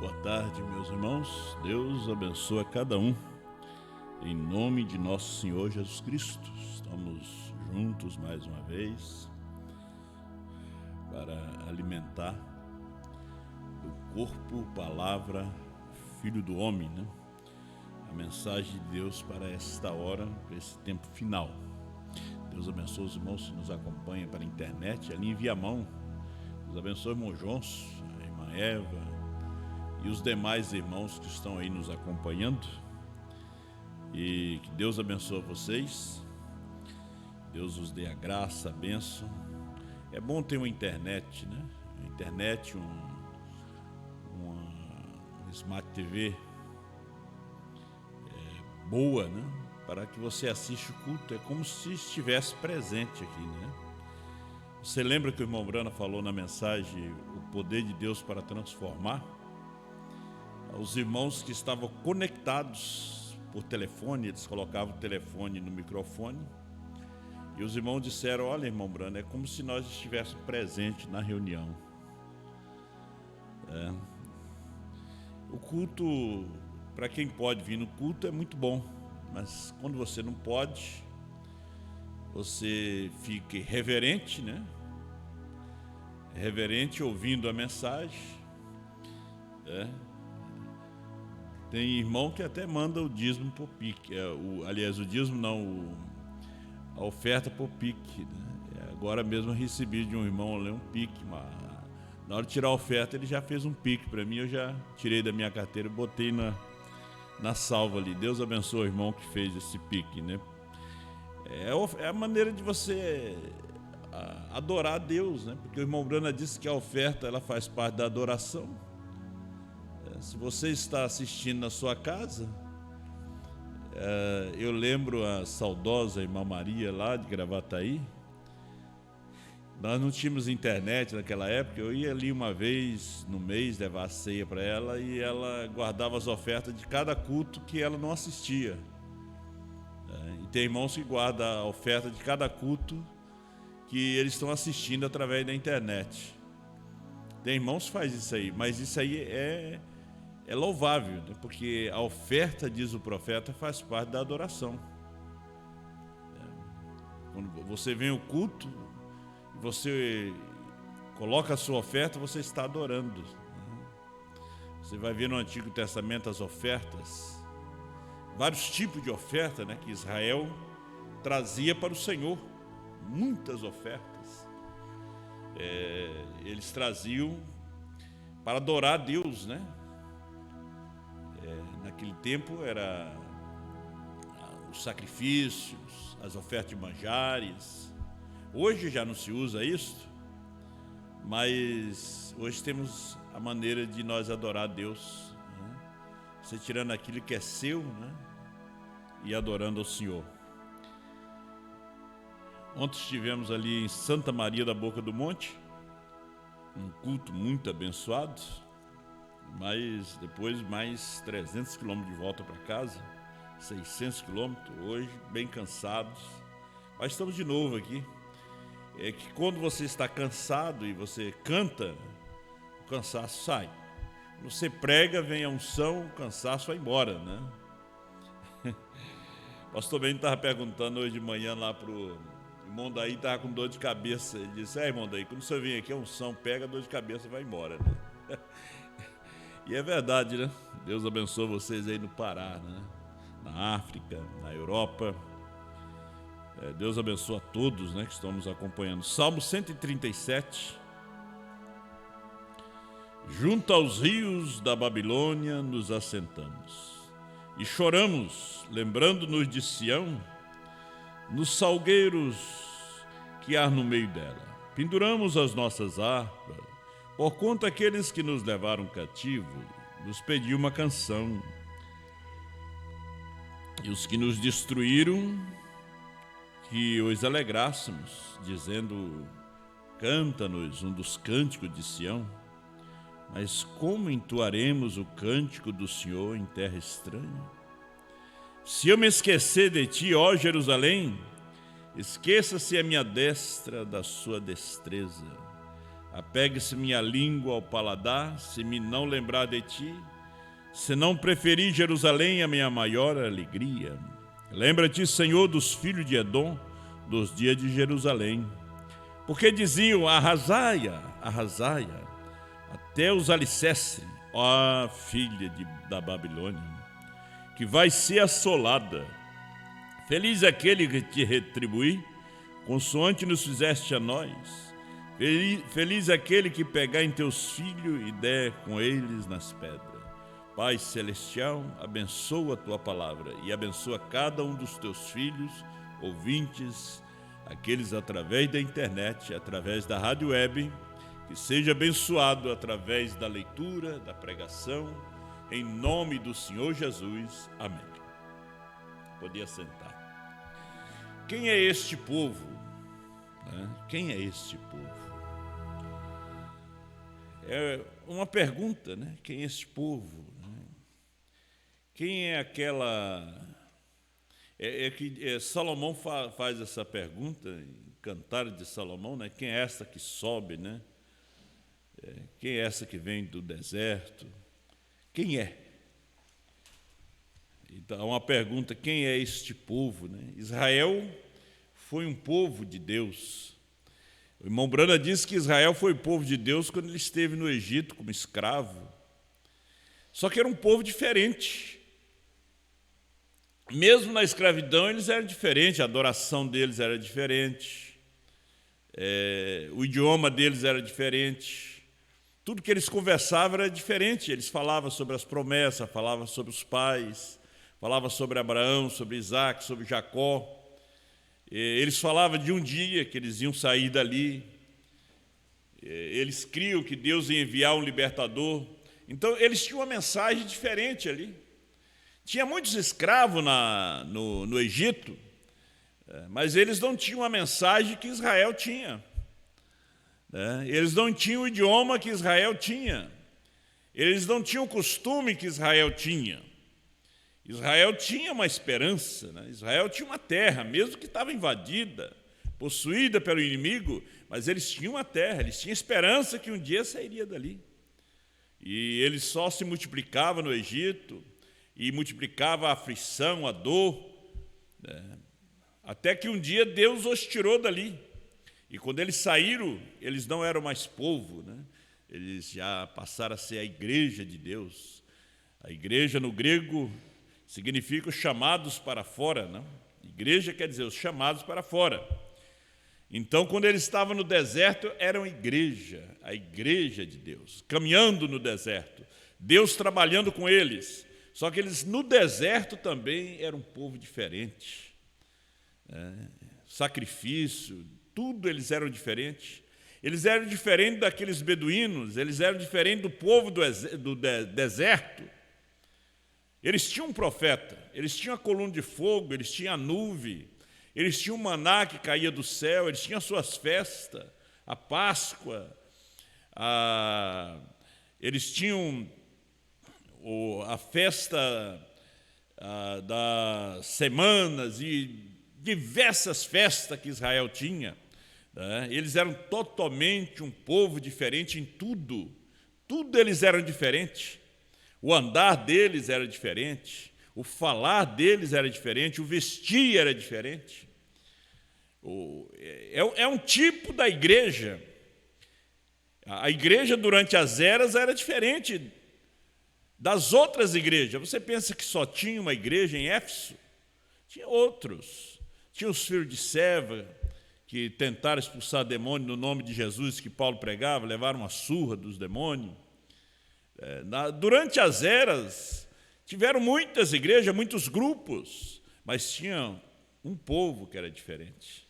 Boa tarde, meus irmãos. Deus abençoe a cada um. Em nome de nosso Senhor Jesus Cristo. Estamos juntos mais uma vez para alimentar o corpo, palavra, Filho do Homem, né? A mensagem de Deus para esta hora, para esse tempo final. Deus abençoe os irmãos que nos acompanham pela internet, ali em Viamão. Deus abençoe o irmão Jones, a irmã Eva e os demais irmãos que estão aí nos acompanhando. E que Deus abençoe vocês. Deus os dê a graça, a bênção. É bom ter uma internet, né? A internet, uma Smart TV boa, né? Para que você assista o culto. É como se estivesse presente aqui, né? Você lembra que o irmão Brana falou na mensagem o poder de Deus para transformar? Os irmãos que estavam conectados por telefone, eles colocavam o telefone no microfone e os irmãos disseram: olha, irmão Brana, é como se nós estivéssemos presentes na reunião. O culto, para quem pode vir no culto, é muito bom, mas quando você não pode, você fica reverente, né? Reverente ouvindo a mensagem. Tem irmão que até manda o dízimo por pique. Aliás, o dízimo não, a oferta por pique, né? Agora mesmo eu recebi de um irmão ali um pique. Na hora de tirar a oferta, ele já fez um pique para mim. Eu já tirei da minha carteira e botei na salva ali. Deus abençoe o irmão que fez esse pique, né? É a maneira de você adorar a Deus, né? Porque o irmão Brana disse que a oferta ela faz parte da adoração. Se você está assistindo na sua casa, eu lembro a saudosa irmã Maria lá de Gravataí. Nós não tínhamos internet naquela época. Eu ia ali uma vez no mês levar a ceia para ela e ela guardava as ofertas de cada culto que ela não assistia. E tem irmãos que guardam a oferta de cada culto que eles estão assistindo através da internet. Tem irmãos que fazem isso aí, mas isso aí é louvável, né? Porque a oferta, diz o profeta, faz parte da adoração. Quando você vem ao culto, você coloca a sua oferta, você está adorando. Você vai ver no Antigo Testamento as ofertas, vários tipos de oferta, né, que Israel trazia para o Senhor, muitas ofertas. Eles traziam para adorar a Deus, né? Naquele tempo era os sacrifícios, as ofertas de manjares. Hoje já não se usa isso, mas hoje temos a maneira de nós adorar a Deus, né? Você tirando aquilo que é seu, né? E adorando ao Senhor. Ontem estivemos ali em Santa Maria da Boca do Monte, um culto muito abençoado, mas depois mais 300 quilômetros de volta para casa, 600 quilômetros, hoje bem cansados, mas estamos de novo aqui. É que quando você está cansado e você canta, o cansaço sai. Você prega, vem a unção, o cansaço vai embora, né? O pastor Bento estava perguntando hoje de manhã lá pro irmão Daí, estava com dor de cabeça. Ele disse: irmão Daí, quando você vem aqui, a unção pega, a dor de cabeça vai embora, né? E é verdade, né? Deus abençoe vocês aí no Pará, né? Na África, na Europa. Deus abençoe a todos, né, que estão nos acompanhando. Salmo 137. Junto aos rios da Babilônia nos assentamos e choramos, lembrando-nos de Sião, nos salgueiros que há no meio dela. Penduramos as nossas harpas, porquanto aqueles que nos levaram cativo nos pediam uma canção. E os que nos destruíram, que os alegrássemos, dizendo: canta-nos um dos cânticos de Sião. Mas como entoaremos o cântico do Senhor em terra estranha? Se eu me esquecer de ti, ó Jerusalém, esqueça-se a minha destra da sua destreza. Apegue-se minha língua ao paladar, se me não lembrar de ti, se não preferir Jerusalém a minha maior alegria. Lembra-te, Senhor, dos filhos de Edom, dos dias de Jerusalém. Porque diziam, arrasaia, arrasaia, até os alicerces, ó filha da Babilônia, que vai ser assolada. Feliz é aquele que te retribuir, consoante nos fizeste a nós. Feliz é aquele que pegar em teus filhos e der com eles nas pedras. Pai Celestial, abençoa a tua palavra e abençoa cada um dos teus filhos, ouvintes, aqueles através da internet, através da rádio web, que seja abençoado através da leitura, da pregação, em nome do Senhor Jesus. Amém. Podia sentar. Quem é este povo? Quem é este povo? É uma pergunta, né? Quem é este povo? Quem é aquela... Salomão faz essa pergunta, em Cantares de Salomão, né? Quem é essa que sobe, né? Quem é essa que vem do deserto? Quem é? Então, uma pergunta, quem é este povo, né? Israel foi um povo de Deus. O irmão Brana diz que Israel foi povo de Deus quando ele esteve no Egito como escravo. Só que era um povo diferente. Mesmo na escravidão eles eram diferentes, a adoração deles era diferente, o idioma deles era diferente, tudo que eles conversavam era diferente. Eles falavam sobre as promessas, falavam sobre os pais, falavam sobre Abraão, sobre Isaac, sobre Jacó. Eles falavam de um dia que eles iam sair dali. Eles criam que Deus ia enviar um libertador. Então, eles tinham uma mensagem diferente ali. Tinha muitos escravos no Egito, mas eles não tinham a mensagem que Israel tinha. Eles não tinham o idioma que Israel tinha. Eles não tinham o costume que Israel tinha. Israel tinha uma esperança, né? Israel tinha uma terra, mesmo que estava invadida, possuída pelo inimigo, mas eles tinham uma terra, eles tinham esperança que um dia sairia dali. E eles só se multiplicavam no Egito, e multiplicava a aflição, a dor, né? Até que um dia Deus os tirou dali. E quando eles saíram, eles não eram mais povo, né? Eles já passaram a ser a igreja de Deus. A igreja no grego significa os chamados para fora, não? Igreja quer dizer os chamados para fora. Então, quando eles estavam no deserto, eram a igreja de Deus, caminhando no deserto, Deus trabalhando com eles. Só que eles no deserto também eram um povo diferente. Sacrifício, tudo eles eram diferentes. Eles eram diferentes daqueles beduínos, eles eram diferentes do povo do deserto. Eles tinham um profeta, eles tinham a coluna de fogo, eles tinham a nuvem, eles tinham o maná que caía do céu, eles tinham as suas festas, a Páscoa, eles tinham a festa das semanas e diversas festas que Israel tinha. Eles eram totalmente um povo diferente em tudo. Tudo eles eram diferentes. O andar deles era diferente, o falar deles era diferente, o vestir era diferente. É um tipo da igreja. A igreja durante as eras era diferente das outras igrejas. Você pensa que só tinha uma igreja em Éfeso? Tinha outros. Tinha os filhos de Seva, que tentaram expulsar demônio no nome de Jesus, que Paulo pregava, levaram uma surra dos demônios. Durante as eras, tiveram muitas igrejas, muitos grupos, mas tinha um povo que era diferente.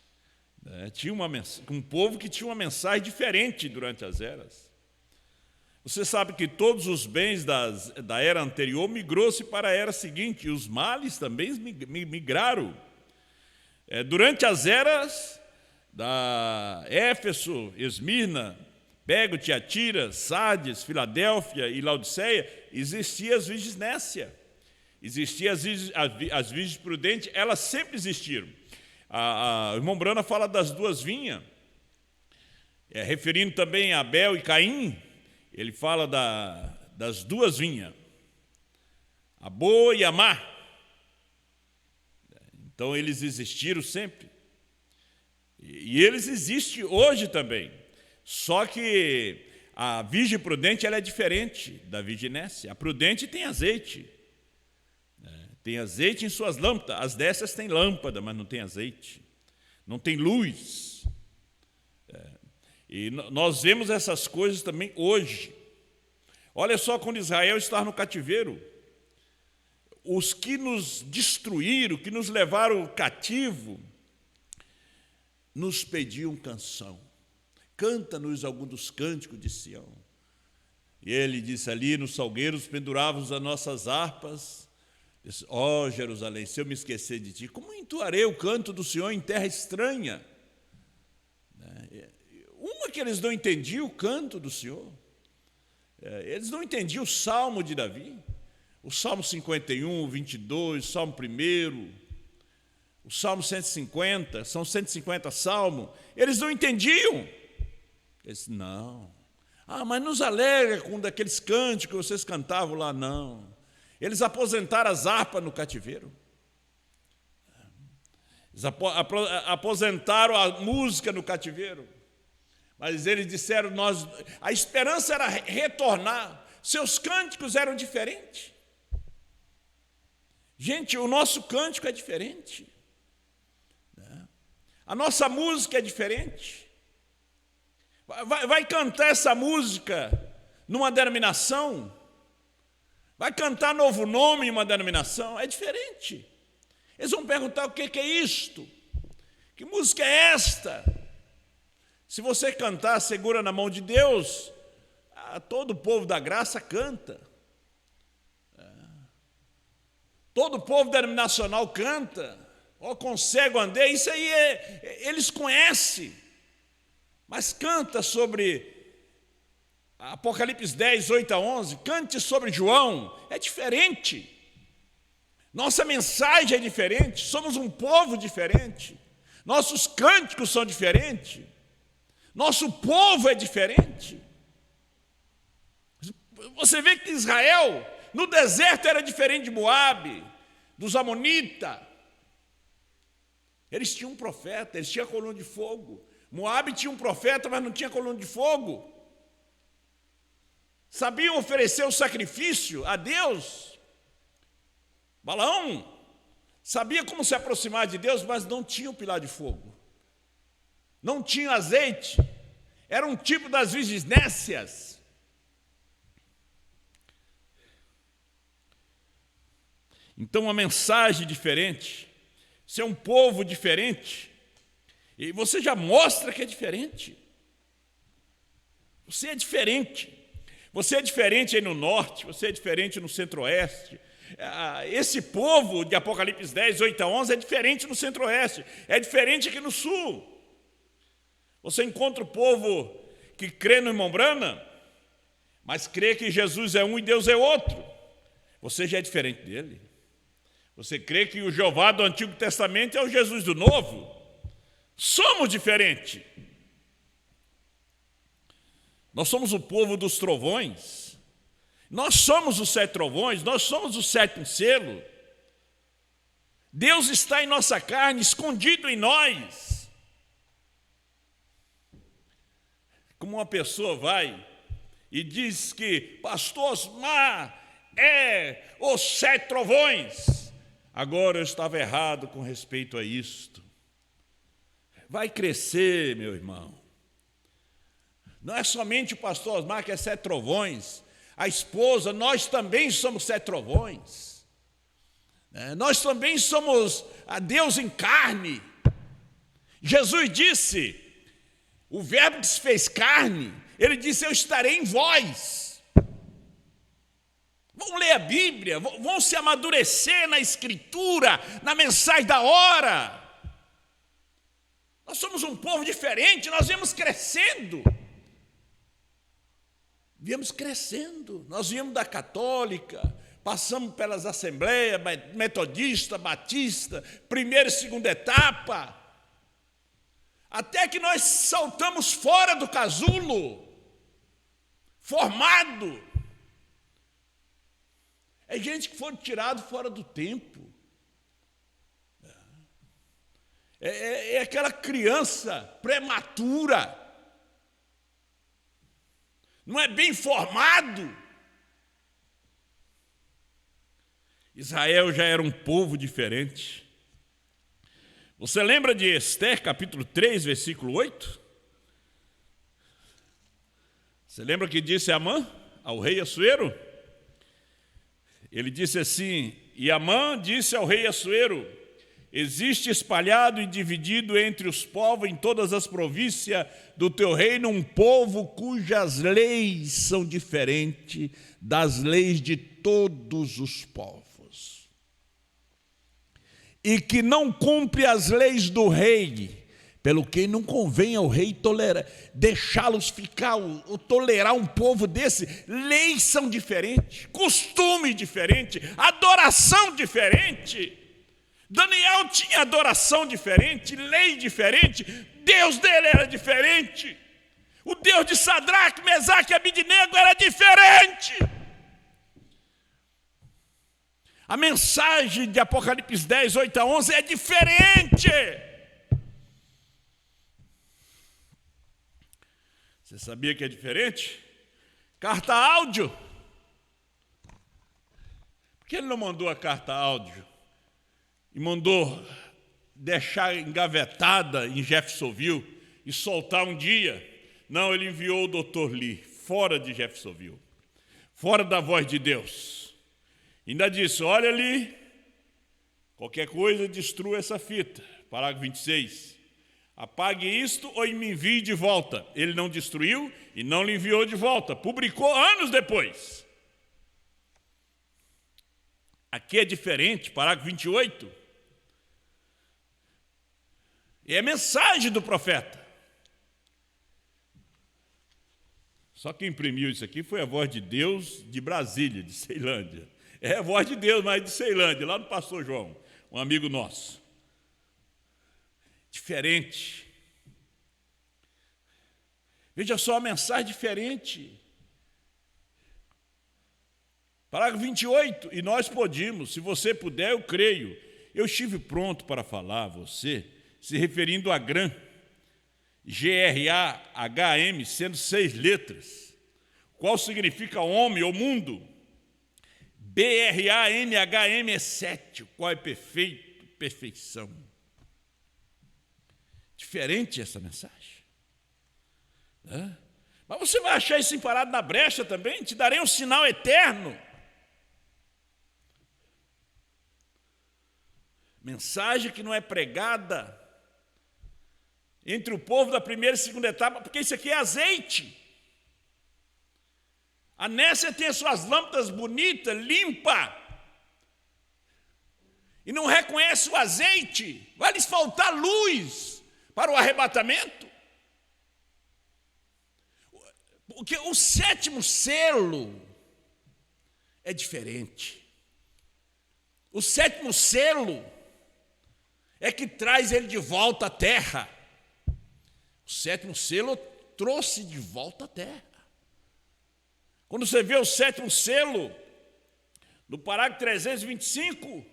Tinha um povo que tinha uma mensagem diferente durante as eras. Você sabe que todos os bens da era anterior migrou-se para a era seguinte, e os males também migraram. Durante as eras da Éfeso, Esmirna, Pego, Tiatira, Sardes, Filadélfia e Laodiceia, existiam as virgens nécias, existiam as virgens prudentes, elas sempre existiram. O irmão Brana fala das duas vinhas. referindo também a Abel e Caim, ele fala das duas vinhas, a boa e a má. Então eles existiram sempre. E eles existem hoje também. Só que a virgem prudente ela é diferente da virgem nécia. A prudente tem azeite. Tem azeite em suas lâmpadas. As dessas têm lâmpada, mas não tem azeite. Não tem luz. E nós vemos essas coisas também hoje. Olha só, quando Israel está no cativeiro, os que nos destruíram, que nos levaram cativo, nos pediam canção. Canta-nos algum dos cânticos de Sião. E ele disse ali, nos salgueiros pendurávamos as nossas harpas. Disse, ó Jerusalém, se eu me esquecer de ti, como entoarei o canto do Senhor em terra estranha? Uma que eles não entendiam o canto do Senhor. Eles não entendiam o Salmo de Davi. O Salmo 51, 22, o Salmo 1, o Salmo 150, são 150 salmos. Eles não entendiam. Eles não. Mas nos alegra com um daqueles cânticos que vocês cantavam lá, não. Eles aposentaram as harpas no cativeiro. Eles aposentaram a música no cativeiro. Mas eles disseram, a esperança era retornar. Seus cânticos eram diferentes. Gente, o nosso cântico é diferente. A nossa música é diferente. Vai cantar essa música numa denominação? Vai cantar novo nome em uma denominação? É diferente. Eles vão perguntar o que é isto? Que música é esta? Se você cantar segura na mão de Deus, todo o povo da graça canta. Todo o povo denominacional canta. Com cego andei, isso aí eles conhecem. Mas canta sobre Apocalipse 10, 8 a 11, cante sobre João, é diferente. Nossa mensagem é diferente, somos um povo diferente. Nossos cânticos são diferentes. Nosso povo é diferente. Você vê que Israel, no deserto, era diferente de Moabe, dos amonitas. Eles tinham um profeta, eles tinham coluna de fogo. Moabe tinha um profeta, mas não tinha coluna de fogo. Sabiam oferecer o sacrifício a Deus. Balaão sabia como se aproximar de Deus, mas não tinha o pilar de fogo. Não tinha azeite. Era um tipo das virgens nécias. Então, uma mensagem diferente. Você é um povo diferente. E você já mostra que é diferente. Você é diferente. Você é diferente aí no norte, você é diferente no centro-oeste. Esse povo de Apocalipse 10, 8 a 11 é diferente no centro-oeste. É diferente aqui no sul. Você encontra o povo que crê no irmão Branham, mas crê que Jesus é um e Deus é outro. Você já é diferente dele. Você crê que o Jeová do Antigo Testamento é o Jesus do Novo. Somos diferentes. Nós somos o povo dos trovões. Nós somos os 7 trovões, nós somos o 7º selo. Deus está em nossa carne, escondido em nós. Como uma pessoa vai e diz que pastor Osmar é os 7 trovões. Agora eu estava errado com respeito a isto. Vai crescer, meu irmão. Não é somente o pastor Osmar que é 7 trovões. A esposa, nós também somos 7 trovões. Nós também somos a Deus em carne. Jesus disse, o verbo que se fez carne, ele disse, eu estarei em vós. Vão ler a Bíblia, vão se amadurecer na Escritura, na mensagem da hora. Nós somos um povo diferente, nós viemos crescendo. Viemos crescendo, nós viemos da católica, passamos pelas assembleias, metodista, batista, primeira e segunda etapa. Até que nós saltamos fora do casulo, formado. É gente que foi tirado fora do tempo. É aquela criança prematura. Não é bem formado. Israel já era um povo diferente. Você lembra de Ester, capítulo 3, versículo 8? Você lembra que disse Amã ao rei Assuero? Ele disse assim: e Amã disse ao rei Assuero: existe espalhado e dividido entre os povos em todas as províncias do teu reino um povo cujas leis são diferentes das leis de todos os povos, e que não cumpre as leis do rei, pelo que não convém ao rei deixá-los ficar, ou tolerar um povo desse. Leis são diferentes, costume diferente, adoração diferente. Daniel tinha adoração diferente, lei diferente, Deus dele era diferente. O Deus de Sadraque, Mesaque e Abidnego era diferente. A mensagem de Apocalipse 10, 8 a 11 é diferente. Você sabia que é diferente? Carta áudio. Por que ele não mandou a carta áudio e mandou deixar engavetada em Jeffersonville e soltar um dia? Não, ele enviou o Dr. Lee fora de Jeffersonville, fora da voz de Deus. Ainda disse: olha ali, qualquer coisa destrua essa fita. Parágrafo 26. Apague isto ou me envie de volta. Ele não destruiu e não lhe enviou de volta. Publicou anos depois. Aqui é diferente, parágrafo 28. E é mensagem do profeta. Só quem imprimiu isso aqui foi a voz de Deus de Brasília, de Ceilândia. É a voz de Deus, mas de Ceilândia, lá no pastor João, um amigo nosso. Diferente. Veja só, a mensagem diferente. Parágrafo 28. E nós podíamos, se você puder, eu creio. Eu estive pronto para falar a você, se referindo a GRAM, G-R-A-H-M, sendo 6 letras, qual significa homem ou mundo. B-R-A-N-H-M é 7, qual é perfeito, perfeição. Diferente essa mensagem. Mas você vai achar isso parado na brecha também? Te darei um sinal eterno. Mensagem que não é pregada entre o povo da primeira e segunda etapa, porque isso aqui é azeite. A Nécia tem as suas lâmpadas bonitas, limpa, e não reconhece o azeite. Vai lhes faltar luz para o arrebatamento. Porque o 7º selo é diferente. O 7º selo é que traz ele de volta à terra. O 7º selo trouxe de volta à terra. Quando você vê o 7º selo, no parágrafo 325,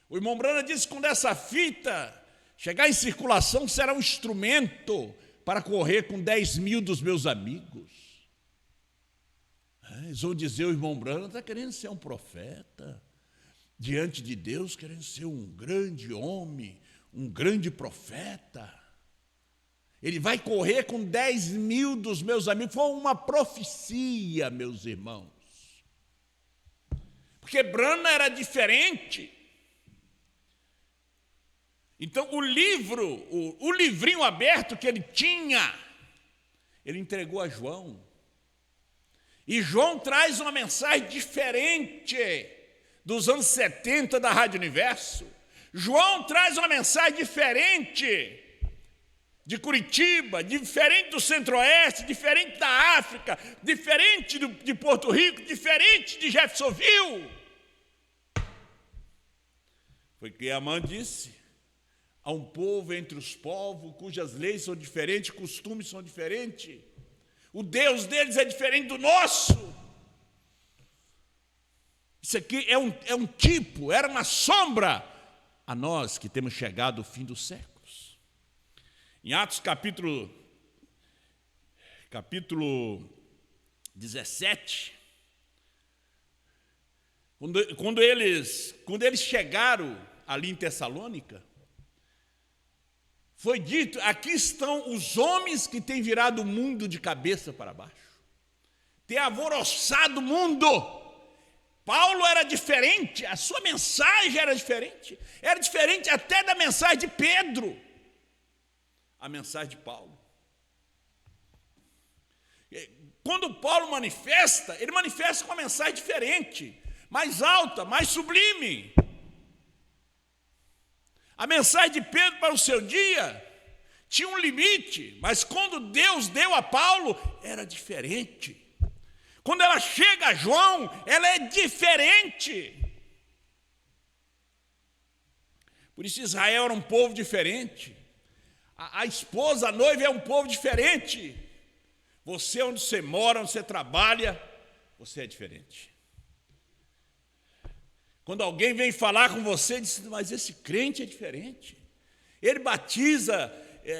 o irmão Brana diz que quando essa fita chegar em circulação, será um instrumento para correr com 10.000 dos meus amigos. Eles vão dizer: o irmão Brana está querendo ser um profeta, diante de Deus, querendo ser um grande homem, um grande profeta. Ele vai correr com 10.000 dos meus amigos. Foi uma profecia, meus irmãos. Porque Brana era diferente. Então, o livrinho aberto que ele tinha, ele entregou a João. E João traz uma mensagem diferente dos anos 70 da Rádio Universo. João traz uma mensagem diferente de Curitiba, diferente do Centro-Oeste, diferente da África, diferente de Porto Rico, diferente de Jeffersonville. Foi que Amã disse: a um povo entre os povos, cujas leis são diferentes, costumes são diferentes. O Deus deles é diferente do nosso. Isso aqui é um tipo, era uma sombra a nós que temos chegado ao fim dos séculos. Em Atos capítulo 17, quando eles chegaram ali em Tessalônica, foi dito, aqui estão os homens que têm virado o mundo de cabeça para baixo, têm alvoroçado o mundo. Paulo era diferente, a sua mensagem era diferente até da mensagem de Pedro, a mensagem de Paulo. Quando Paulo manifesta, ele manifesta com uma mensagem diferente, mais alta, mais sublime. A mensagem de Pedro para o seu dia tinha um limite, mas quando Deus deu a Paulo, era diferente. Quando ela chega a João, ela é diferente. Por isso Israel era um povo diferente. A esposa, a noiva é um povo diferente. Você, onde você mora, onde você trabalha, você é diferente. Quando alguém vem falar com você, diz, mas esse crente é diferente. Ele batiza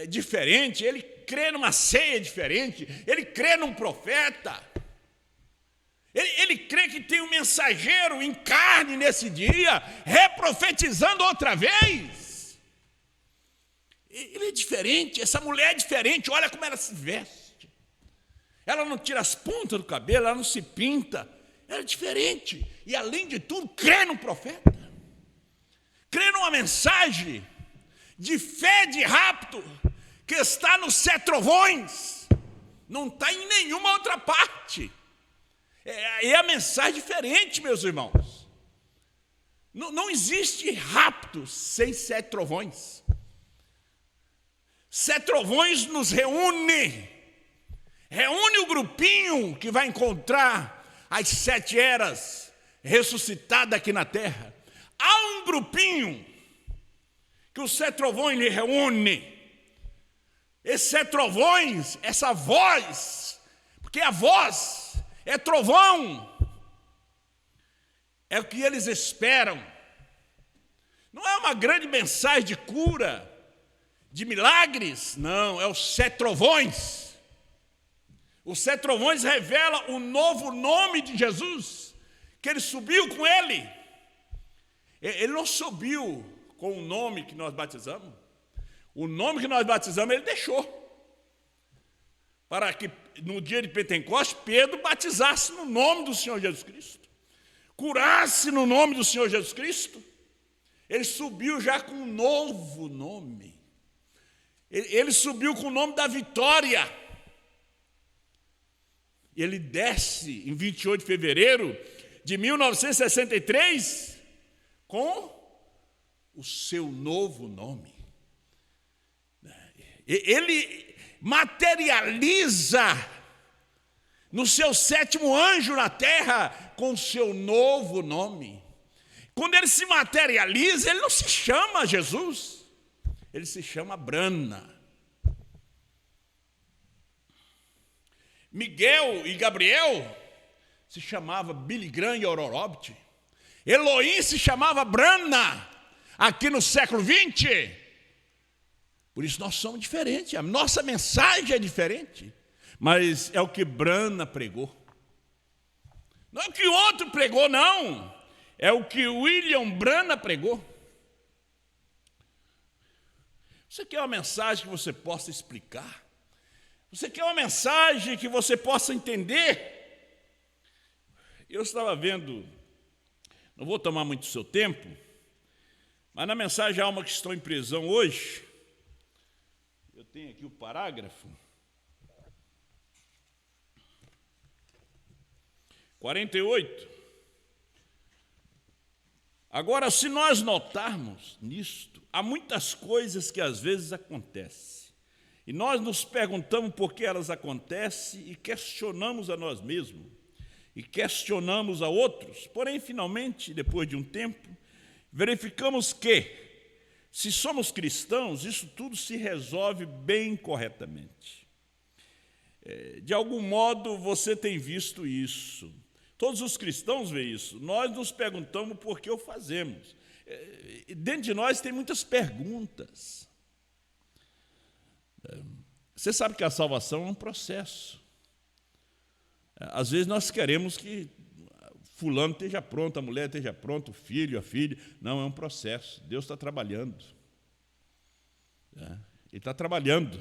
diferente, ele crê numa ceia diferente, ele crê num profeta. Ele crê que tem um mensageiro em carne nesse dia, reprofetizando outra vez. Ele é diferente, essa mulher é diferente, olha como ela se veste. Ela não tira as pontas do cabelo, ela não se pinta. Ela é diferente. E além de tudo, crê no profeta. Crê numa mensagem de fé de rapto que está nos 7 trovões. Não está em nenhuma outra parte. É a mensagem diferente, meus irmãos. Não existe rapto sem 7 trovões. 7 trovões nos reúne o grupinho que vai encontrar as 7 eras ressuscitadas aqui na terra. Há um grupinho que os 7 trovões lhe reúne. Esses 7 trovões, essa voz, porque a voz é trovão, é o que eles esperam. Não é uma grande mensagem de cura, de milagres, não, é os 7 trovões. Os 7 trovões revelam o novo nome de Jesus, que ele subiu com ele. Ele não subiu com o nome que nós batizamos. O nome que nós batizamos ele deixou. Para que no dia de Pentecostes, Pedro batizasse no nome do Senhor Jesus Cristo. Curasse no nome do Senhor Jesus Cristo. Ele subiu já com um novo nome. Ele subiu com o nome da vitória. Ele desce em 28 de fevereiro de 1963 com o seu novo nome. Ele materializa no seu 7º anjo na terra com o seu novo nome. Quando ele se materializa, ele não se chama Jesus, ele se chama Brana. Miguel e Gabriel se chamava Billy Graham e Ororobit. Elohim se chamava Brana, aqui no século 20. Por isso nós somos diferentes, a nossa mensagem é diferente, mas é o que Brana pregou. Não é o que o outro pregou, não. É o que William Brana pregou. Você quer uma mensagem que você possa explicar? Você quer uma mensagem que você possa entender? Eu estava vendo, não vou tomar muito do seu tempo, mas na mensagem Alma que estão em prisão hoje, eu tenho aqui o parágrafo 48. Agora, se nós notarmos nisto, há muitas coisas que às vezes acontecem, e nós nos perguntamos por que elas acontecem e questionamos a nós mesmos, e questionamos a outros, porém, finalmente, depois de um tempo, verificamos que se somos cristãos, isso tudo se resolve bem corretamente. De algum modo você tem visto isso. Todos os cristãos veem isso. Nós nos perguntamos por que o fazemos. Dentro de nós tem muitas perguntas. Você sabe que a salvação é um processo. Às vezes nós queremos que fulano esteja pronto, a mulher esteja pronta, o filho, a filha. Não, é um processo. Deus está trabalhando. Ele está trabalhando.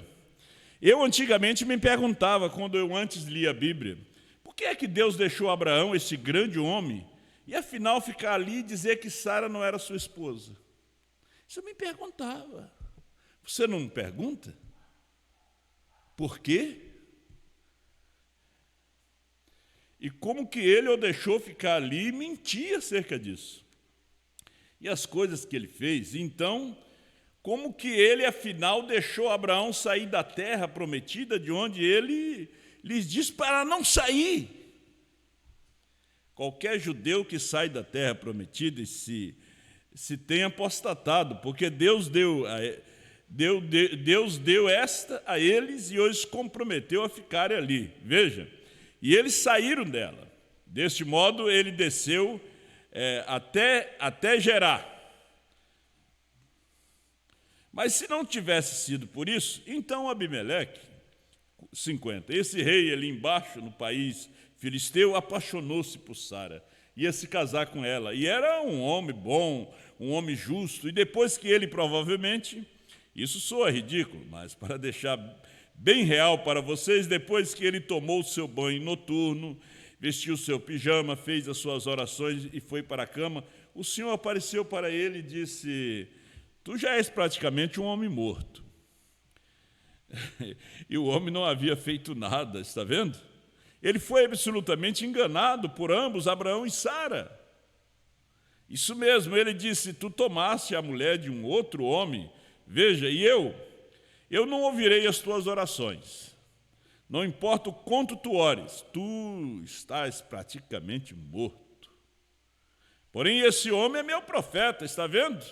Eu antigamente me perguntava, quando eu antes lia a Bíblia, por que é que Deus deixou Abraão, esse grande homem, e afinal ficar ali e dizer que Sara não era sua esposa? Isso eu me perguntava. Você não me pergunta? Por quê? E como que ele o deixou ficar ali e mentir acerca disso? E as coisas que ele fez. Então, como que ele, afinal, deixou Abraão sair da terra prometida, de onde ele lhes disse para não sair? Qualquer judeu que sai da terra prometida se tem apostatado, porque Deus deu esta a eles e os comprometeu a ficarem ali. Veja, e eles saíram dela. Deste modo, ele desceu até Gerar. Mas se não tivesse sido por isso, então Abimeleque, 50, esse rei ali embaixo, no país filisteu, apaixonou-se por Sara, ia se casar com ela, e era um homem bom, um homem justo, e depois que ele provavelmente, isso soa ridículo, mas para deixar bem real para vocês, depois que ele tomou o seu banho noturno, vestiu o seu pijama, fez as suas orações e foi para a cama, o Senhor apareceu para ele e disse: tu já és praticamente um homem morto. E o homem não havia feito nada, está vendo? Ele foi absolutamente enganado por ambos, Abraão e Sara. Isso mesmo, ele disse: tu tomaste a mulher de um outro homem, veja, e eu não ouvirei as tuas orações. Não importa o quanto tu ores, tu estás praticamente morto. Porém, esse homem é meu profeta, está vendo?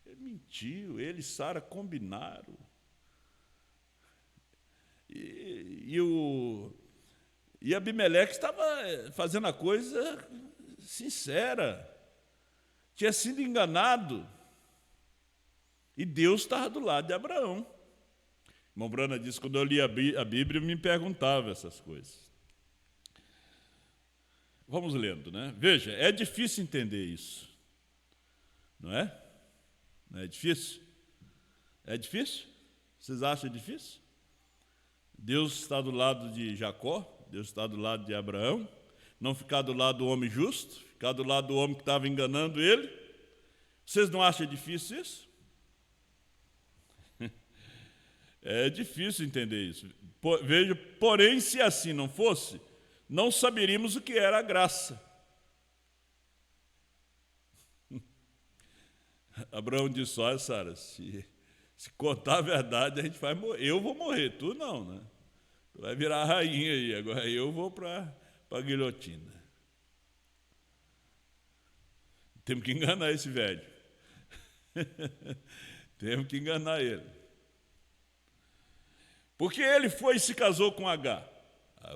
Ele mentiu, ele e Sara combinaram. E Abimeleque estava fazendo a coisa sincera. Tinha sido enganado. E Deus estava do lado de Abraão. Irmão Brana disse, quando eu li a Bíblia, eu me perguntava essas coisas. Vamos lendo, né? Veja, é difícil entender isso. Não é? Não é difícil? É difícil? Vocês acham difícil? Deus está do lado de Jacó, Deus está do lado de Abraão, não ficar do lado do homem justo, ficar do lado do homem que estava enganando ele. Vocês não acham difícil isso? É difícil entender isso. Veja, porém, se assim não fosse, não saberíamos o que era a graça. Abraão disse: olha, Sara, se contar a verdade, a gente vai morrer. Eu vou morrer, tu não, né? Tu vai virar a rainha aí, agora eu vou para a guilhotina. Temos que enganar esse velho. Temos que enganar ele. Porque ele foi e se casou com Agar.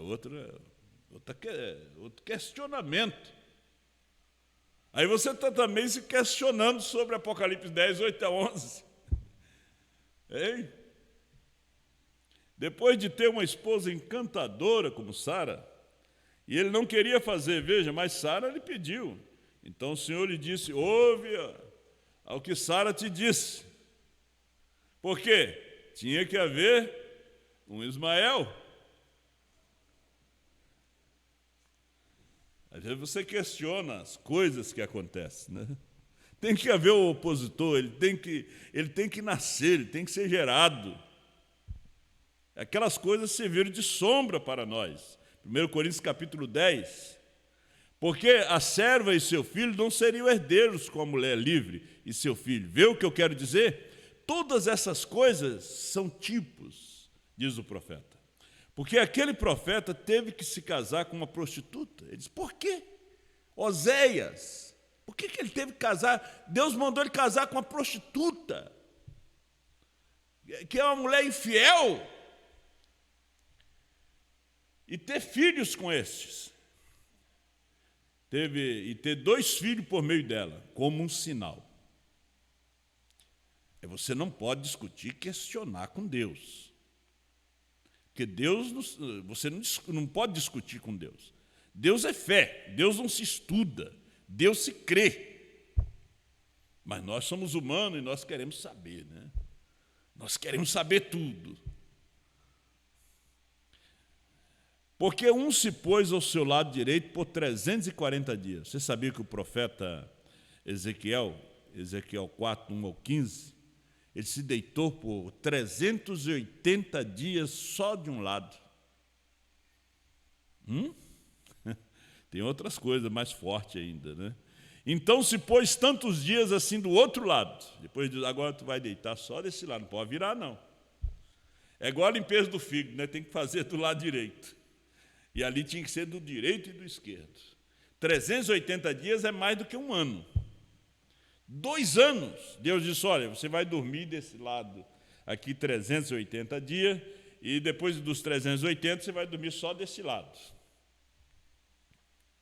Outro questionamento. Aí você está também se questionando sobre Apocalipse 10, 8 a 11. Hein? Depois de ter uma esposa encantadora como Sara, e ele não queria fazer, veja, mas Sara lhe pediu. Então o Senhor lhe disse: ouve ao que Sara te disse. Por quê? Tinha que haver um Ismael. Às vezes você questiona as coisas que acontecem, né? Tem que haver o opositor, ele tem que nascer, ele tem que ser gerado. Aquelas coisas serviram de sombra para nós. 1 Coríntios capítulo 10. Porque a serva e seu filho não seriam herdeiros com a mulher livre e seu filho. Vê o que eu quero dizer? Todas essas coisas são tipos, diz o profeta. Porque aquele profeta teve que se casar com uma prostituta. Ele diz: por quê? Oséias, Por que ele teve que casar? Deus mandou ele casar com uma prostituta, que é uma mulher infiel, e ter filhos com estes. E ter 2 filhos por meio dela, como um sinal. Você não pode discutir, questionar com Deus. Porque você não pode discutir com Deus. Deus é fé, Deus não se estuda, Deus se crê. Mas nós somos humanos e nós queremos saber, né? Nós queremos saber tudo. Porque um se pôs ao seu lado direito por 340 dias. Você sabia que o profeta Ezequiel 4, 1 ao 15, ele se deitou por 380 dias só de um lado. Tem outras coisas mais fortes ainda, né? Então se pôs tantos dias assim do outro lado. Depois diz, agora tu vai deitar só desse lado, não pode virar não. É igual a limpeza do fígado, né? Tem que fazer do lado direito. E ali tinha que ser do direito e do esquerdo. 380 dias é mais do que um ano. 2 anos. Deus disse, olha, você vai dormir desse lado aqui 380 dias, e depois dos 380 você vai dormir só desse lado.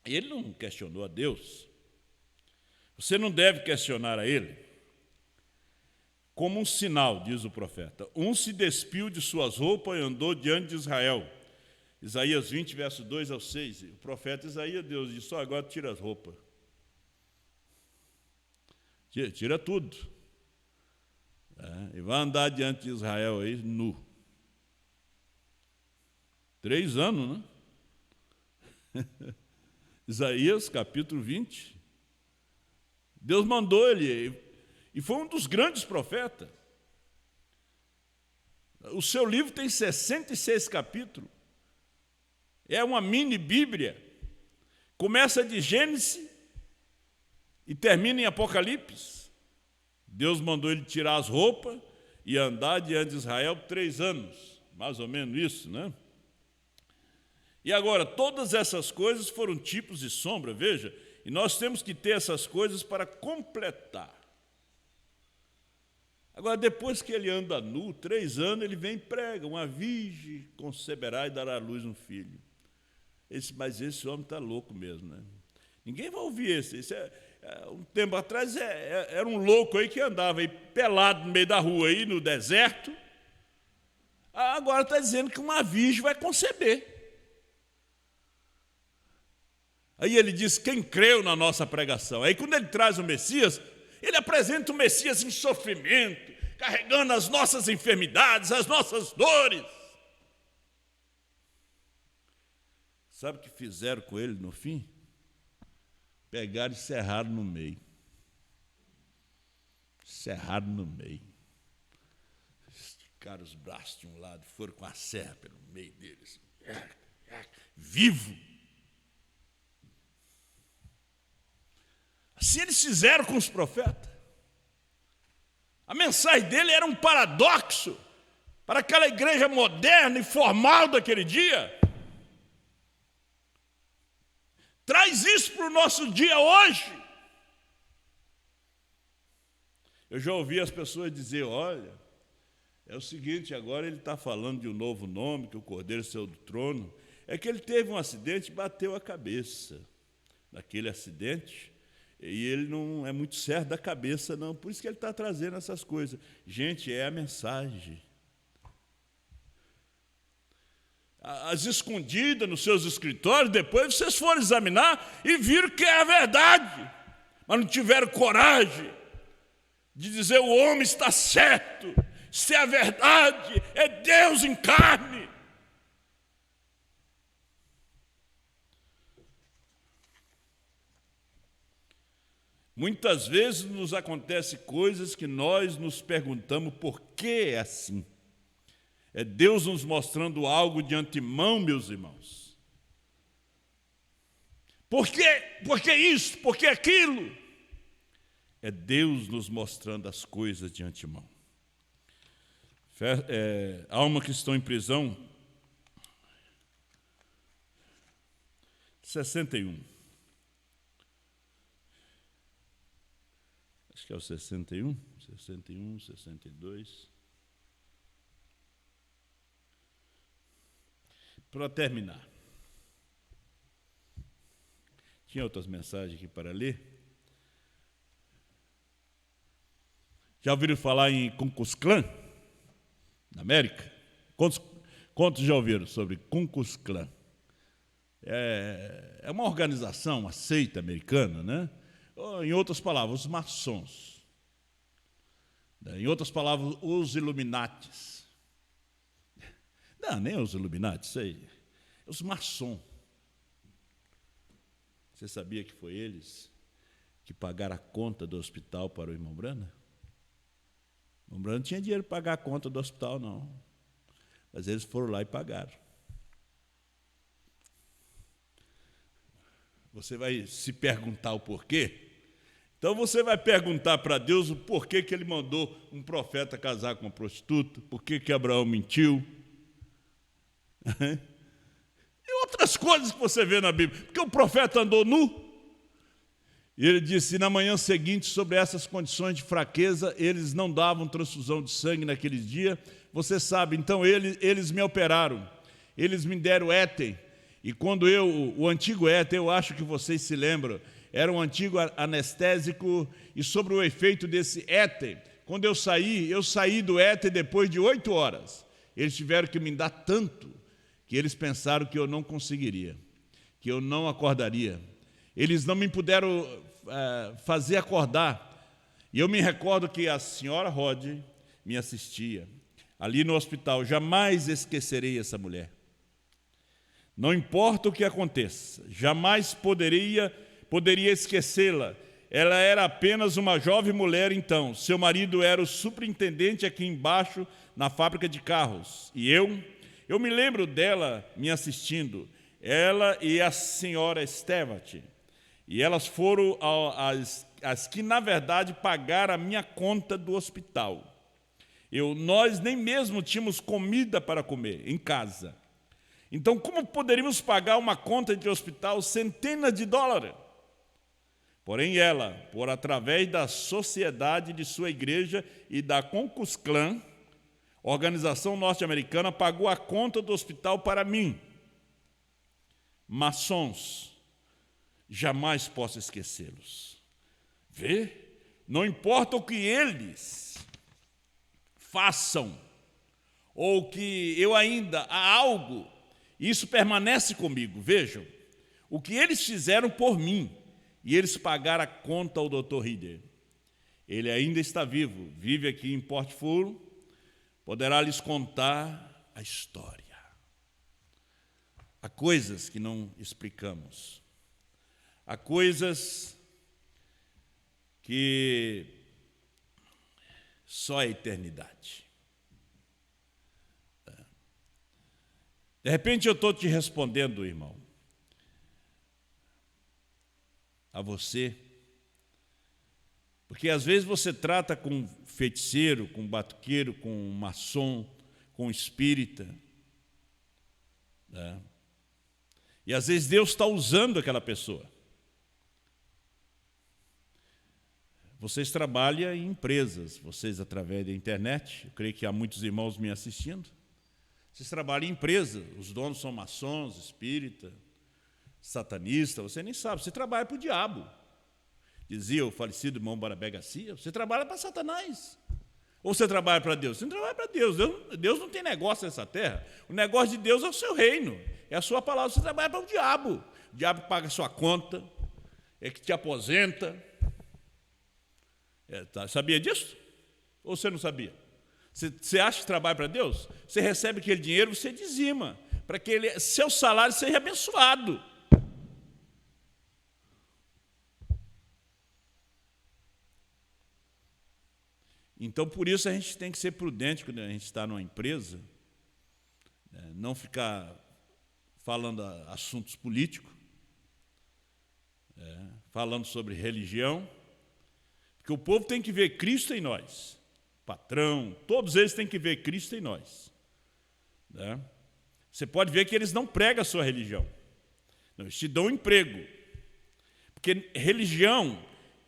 E ele não questionou a Deus. Você não deve questionar a ele. Como um sinal, diz o profeta, um se despiu de suas roupas e andou diante de Israel. Isaías 20, verso 2 ao 6. O profeta Isaías, Deus disse, só agora tira as roupas. Tira tudo. E vai andar diante de Israel aí nu. 3 anos, né? Isaías, capítulo 20. Deus mandou ele, e foi um dos grandes profetas. O seu livro tem 66 capítulos. É uma mini Bíblia. Começa de Gênesis e termina em Apocalipse. Deus mandou ele tirar as roupas e andar diante de Israel 3 anos. Mais ou menos isso, né? E agora, todas essas coisas foram tipos e sombra, veja, e nós temos que ter essas coisas para completar. Agora, depois que ele anda nu, 3 anos, ele vem e prega, uma virgem conceberá e dará à luz um filho. Mas esse homem está louco mesmo, né? Ninguém vai ouvir esse. Um tempo atrás era um louco aí que andava aí pelado no meio da rua, aí no deserto. Agora está dizendo que uma virgem vai conceber. Aí ele diz, quem creu na nossa pregação? Aí quando ele traz o Messias, ele apresenta o Messias em sofrimento, carregando as nossas enfermidades, as nossas dores. Sabe o que fizeram com ele no fim? Pegaram e serraram no meio. Serraram no meio. Esticaram os braços de um lado, foram com a serra pelo meio deles. Vivo. Assim eles fizeram com os profetas. A mensagem dele era um paradoxo para aquela igreja moderna e formal daquele dia. Traz isso para o nosso dia hoje. Eu já ouvi as pessoas dizer, olha, é o seguinte, agora ele está falando de um novo nome, que o Cordeiro saiu do trono. É que ele teve um acidente e bateu a cabeça. Naquele acidente, e ele não é muito certo da cabeça, não. Por isso que ele está trazendo essas coisas. Gente, é a mensagem. As escondidas nos seus escritórios, depois vocês foram examinar e viram que é a verdade. Mas não tiveram coragem de dizer o homem está certo. Se é a verdade, é Deus em carne. Muitas vezes nos acontecem coisas que nós nos perguntamos por que é assim. É Deus nos mostrando algo de antemão, meus irmãos. Por que isso? Por que aquilo? É Deus nos mostrando as coisas de antemão. Alma que estão em prisão, 61. que é o 61, 62. Para terminar, tinha outras mensagens aqui para ler. Já ouviram falar em Ku Klux Klan, na América? Quantos já ouviram sobre Ku Klux Klan? É uma organização, uma seita americana, né? Ou, em outras palavras, os maçons. Em outras palavras, os Illuminatis. Não, nem os Illuminatis, isso aí. Os maçons. Você sabia que foi eles que pagaram a conta do hospital para o irmão Brana? O irmão Brana não tinha dinheiro para pagar a conta do hospital, não. Mas eles foram lá e pagaram. Você vai se perguntar o porquê? Então você vai perguntar para Deus o porquê que ele mandou um profeta casar com uma prostituta, por que Abraão mentiu. E outras coisas que você vê na Bíblia. Porque o profeta andou nu. E ele disse, na manhã seguinte, sobre essas condições de fraqueza, eles não davam transfusão de sangue naqueles dias. Você sabe, então eles me operaram. Eles me deram éter. E quando o antigo éter, eu acho que vocês se lembram, era um antigo anestésico, e sobre o efeito desse éter, quando eu saí do éter depois de 8 horas. Eles tiveram que me dar tanto, que eles pensaram que eu não conseguiria, que eu não acordaria. Eles não me puderam fazer acordar. E eu me recordo que a senhora Rod me assistia, ali no hospital. Jamais esquecerei essa mulher. Não importa o que aconteça, jamais poderia esquecê-la. Ela era apenas uma jovem mulher então. Seu marido era o superintendente aqui embaixo, na fábrica de carros. E eu me lembro dela me assistindo, ela e a senhora Stevat. E elas foram as que, na verdade, pagaram a minha conta do hospital. Nós nem mesmo tínhamos comida para comer em casa. Então, como poderíamos pagar uma conta de hospital centenas de dólares? Porém, ela, por através da sociedade de sua igreja e da Ku Klux Klan, organização norte-americana, pagou a conta do hospital para mim. Maçons, jamais posso esquecê-los. Vê? Não importa o que eles façam, ou que eu ainda há algo, isso permanece comigo. Vejam, o que eles fizeram por mim, e eles pagaram a conta ao Dr. Rieder. Ele ainda está vivo, vive aqui em Port Full, poderá lhes contar a história. Há coisas que não explicamos. Há coisas que só a eternidade. De repente eu estou te respondendo, irmão, a você, porque às vezes você trata com feiticeiro, com batuqueiro, com maçom, com espírita, né? E às vezes Deus está usando aquela pessoa. Vocês trabalham em empresas, vocês através da internet, eu creio que há muitos irmãos me assistindo. Vocês trabalham em empresa, os donos são maçons, espírita, satanista, você nem sabe, você trabalha para o diabo. Dizia o falecido irmão Barabé Garcia, você trabalha para Satanás. Ou você trabalha para Deus? Você não trabalha para Deus. Deus não tem negócio nessa terra. O negócio de Deus é o seu reino, é a sua palavra. Você trabalha para o diabo. O diabo paga a sua conta, é que te aposenta. Sabia disso? Ou você não sabia? Você acha que trabalha para Deus? Você recebe aquele dinheiro, você dizima, para que seu salário seja abençoado. Então, por isso, a gente tem que ser prudente quando a gente está numa empresa, né? Não ficar falando assuntos políticos, falando sobre religião, porque o povo tem que ver Cristo em nós. Patrão, todos eles têm que ver Cristo em nós. Né? Você pode ver que eles não pregam a sua religião. Não, eles te dão um emprego. Porque religião,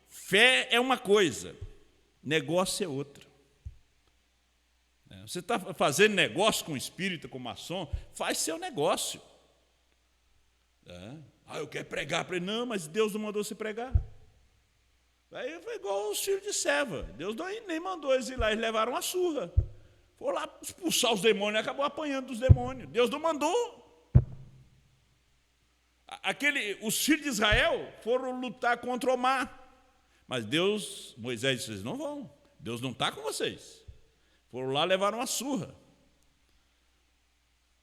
fé é uma coisa, negócio é outro. Você está fazendo negócio com espírita, com maçom, faz seu negócio. Eu quero pregar para ele. Não, mas Deus não mandou você pregar. Aí foi igual os filhos de Seva. Deus nem mandou eles ir lá, eles levaram uma surra. Foram lá expulsar os demônios e acabou apanhando dos demônios. Deus não mandou. Os filhos de Israel foram lutar contra o mar. Mas Moisés disse, vocês não vão. Deus não está com vocês. Foram lá, levaram uma surra.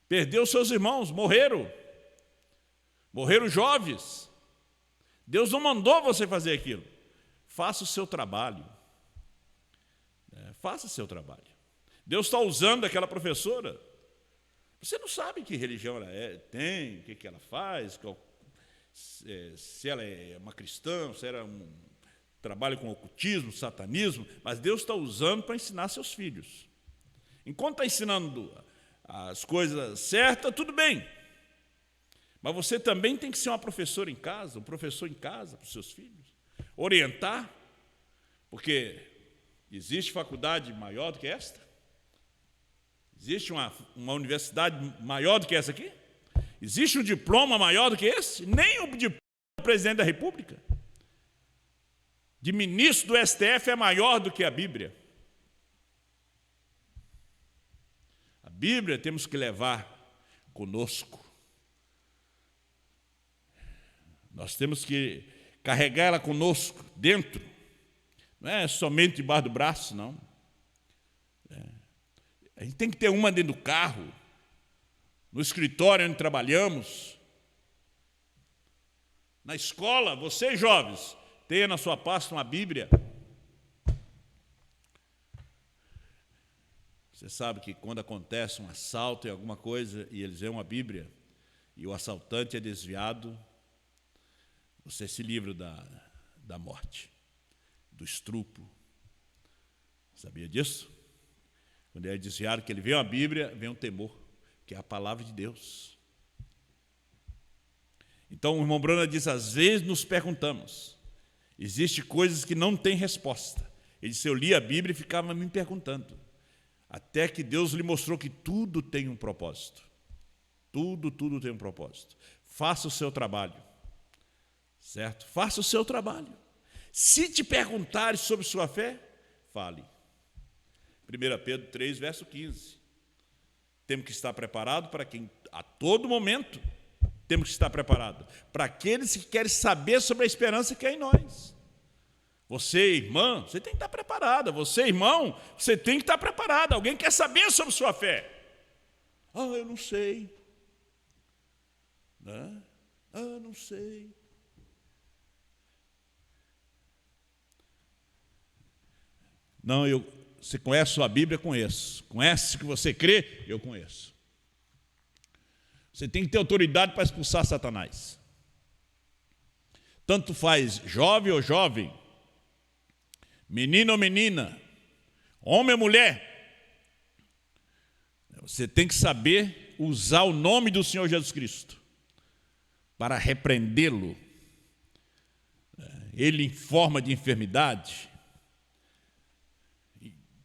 Perdeu seus irmãos, morreram. Morreram jovens. Deus não mandou você fazer aquilo. Faça o seu trabalho. Faça o seu trabalho. Deus está usando aquela professora. Você não sabe que religião ela tem, o que ela faz, se ela é uma cristã, se ela trabalha com ocultismo, satanismo, mas Deus está usando para ensinar seus filhos. Enquanto está ensinando as coisas certas, tudo bem. Mas você também tem que ser uma professora em casa, um professor em casa para os seus filhos. Orientar, porque existe faculdade maior do que esta? Existe uma universidade maior do que essa aqui? Existe um diploma maior do que esse? Nem o diploma do presidente da República. De ministro do STF é maior do que a Bíblia. A Bíblia temos que levar conosco. Nós temos que carregar ela conosco, dentro. Não é somente debaixo do braço, não. A gente tem que ter uma dentro do carro, no escritório onde trabalhamos, na escola. Vocês, jovens, tenha na sua pasta uma Bíblia. Você sabe que quando acontece um assalto em alguma coisa e eles veem uma Bíblia e o assaltante é desviado, você se livra da morte, do estupro. Sabia disso? Quando ele é desviado, que ele vê uma Bíblia, vem um temor, que é a palavra de Deus. Então, o irmão Brana diz, às vezes nos perguntamos, existem coisas que não têm resposta. Ele disse, eu li a Bíblia e ficava me perguntando, até que Deus lhe mostrou que tudo tem um propósito. Tudo tem um propósito. Faça o seu trabalho, certo? Faça o seu trabalho. Se te perguntarem sobre sua fé, fale. 1 Pedro 3, verso 15. Temos que estar preparados para quem, a todo momento, temos que estar preparados. Para aqueles que querem saber sobre a esperança que é em nós. Você, irmã, você tem que estar preparada. Você, irmão, você tem que estar preparado. Alguém quer saber sobre sua fé. Eu não sei. Não sei. Não, você conhece a sua Bíblia? Conheço. Conhece o que você crê? Eu conheço. Você tem que ter autoridade para expulsar Satanás. Tanto faz jovem ou jovem, menino ou menina, homem ou mulher. Você tem que saber usar o nome do Senhor Jesus Cristo para repreendê-lo. Ele em forma de enfermidade.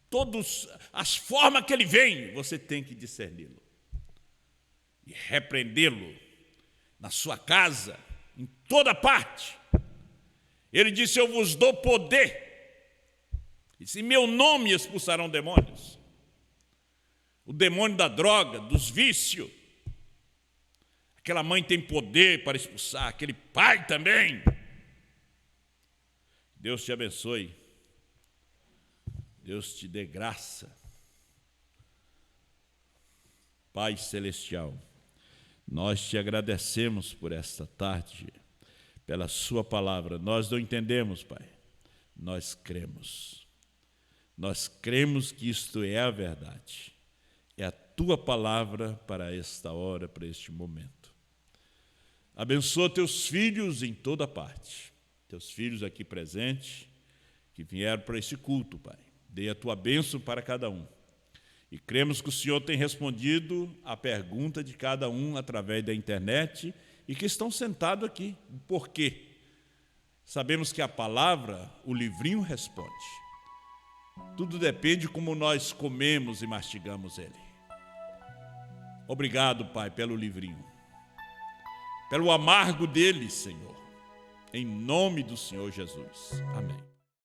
Todas as formas que ele vem, você tem que discerni-lo. E repreendê-lo na sua casa, em toda parte. Ele disse, eu vos dou poder. E se em meu nome expulsarão demônios. O demônio da droga, dos vícios. Aquela mãe tem poder para expulsar, aquele pai também. Deus te abençoe. Deus te dê graça. Pai Celestial, nós te agradecemos por esta tarde, pela sua palavra. Nós não entendemos, Pai, nós cremos. Nós cremos que isto é a verdade. É a tua palavra para esta hora, para este momento. Abençoa teus filhos em toda parte, teus filhos aqui presentes, que vieram para esse culto, Pai. Dê a tua bênção para cada um. E cremos que o Senhor tem respondido a pergunta de cada um através da internet e que estão sentados aqui. Por quê? Sabemos que a palavra, o livrinho responde. Tudo depende como nós comemos e mastigamos ele. Obrigado, Pai, pelo livrinho, pelo amargo dele, Senhor. Em nome do Senhor Jesus. Amém.